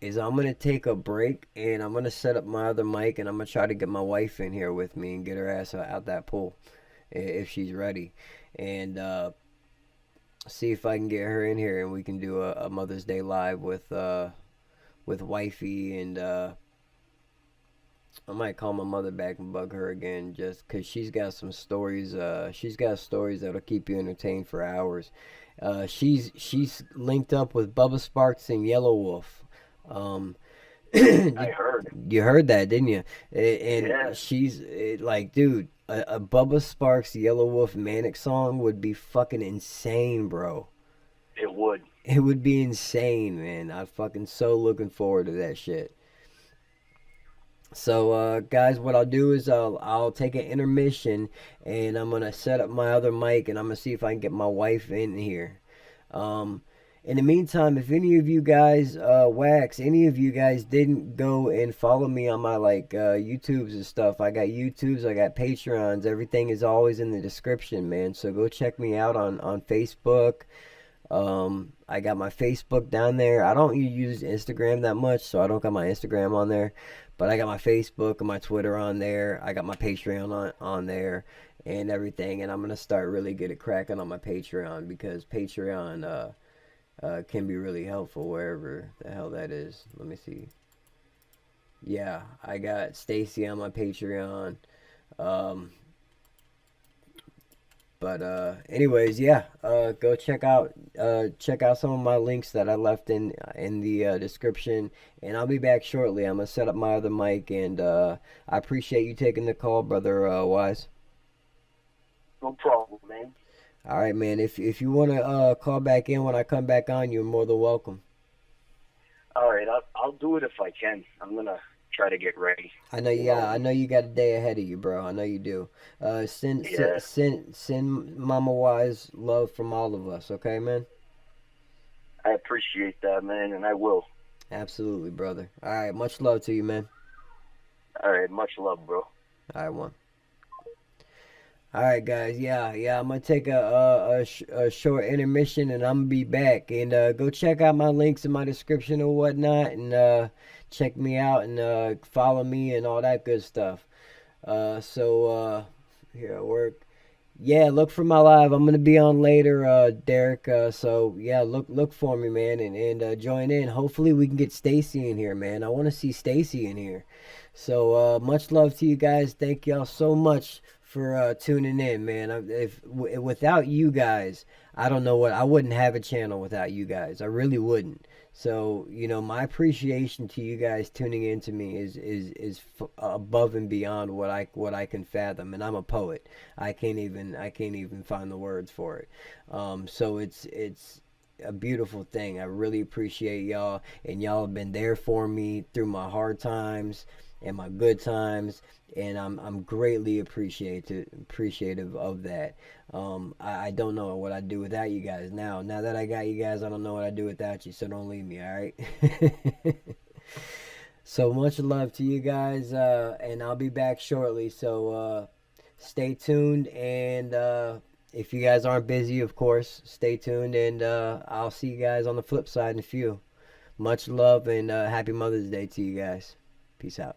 is I'm going to take a break, and I'm going to set up my other mic, and I'm going to try to get my wife in here with me and get her ass out that pool if she's ready, and see if I can get her in here and we can do a Mother's Day live with wifey, and I might call my mother back and bug her again, just because she's got some stories. She's got stories that'll keep you entertained for hours. She's linked up with Bubba Sparks and Yellow Wolf. I heard. You heard that, didn't you? And yeah. She's like, dude, a Bubba Sparks Yellow Wolf Manik song would be fucking insane, bro. It would. It would be insane, man. I'm fucking so looking forward to that shit. So, guys, what I'll do is I'll take an intermission, and I'm gonna set up my other mic, and I'm gonna see if I can get my wife in here. In the meantime, if any of you guys, any of you guys didn't go and follow me on my, like, YouTubes and stuff, I got YouTubes, I got Patreons, everything is always in the description, man, so go check me out on Facebook. I got my Facebook down there. I don't use Instagram that much, so I don't got my Instagram on there, but I got my Facebook and my Twitter on there. I got my Patreon on there and everything, and I'm going to start really get it cracking on my Patreon, because Patreon, can be really helpful wherever the hell that is. Let me see. Yeah, I got Stacy on my Patreon. Um, but anyways, yeah, go check out some of my links that I left in the description, and I'll be back shortly. I'm gonna set up my other mic, and I appreciate you taking the call, brother Wise. No problem, man. All right, man. If you wanna call back in when I come back on, you're more than welcome. All right, I'll do it if I can. I'm gonna try to get ready. I know you got a day ahead of you, bro. I know you do. Send Mama Wise love from all of us, okay, man? I appreciate that, man, and I will. Absolutely, brother. All right, much love to you, man. All right, much love, bro. All right, one. All right, guys. Yeah. I'm gonna take a short intermission, and I'm gonna be back. And go check out my links in my description or whatnot, and check me out and follow me and all that good stuff. Here at work. Yeah, look for my live. I'm gonna be on later, Derek. So yeah, look for me, man, and join in. Hopefully we can get Stacy in here, man. I want to see Stacy in here. So much love to you guys. Thank y'all so much for tuning in, man. Without you guys, I don't know what I wouldn't have a channel without you guys. I really wouldn't. So my appreciation to you guys tuning in to me is above and beyond what I can fathom. And I'm a poet. I can't even find the words for it. So it's a beautiful thing. I really appreciate y'all, and y'all have been there for me through my hard times and my good times, and I'm greatly appreciative of that. I don't know what I'd do without you guys. Now that I got you guys, I don't know what I'd do without you, so don't leave me, all right? So much love to you guys, and I'll be back shortly, so stay tuned, and if you guys aren't busy, of course, stay tuned, and I'll see you guys on the flip side in a few. Much love, and happy Mother's Day to you guys. Peace out.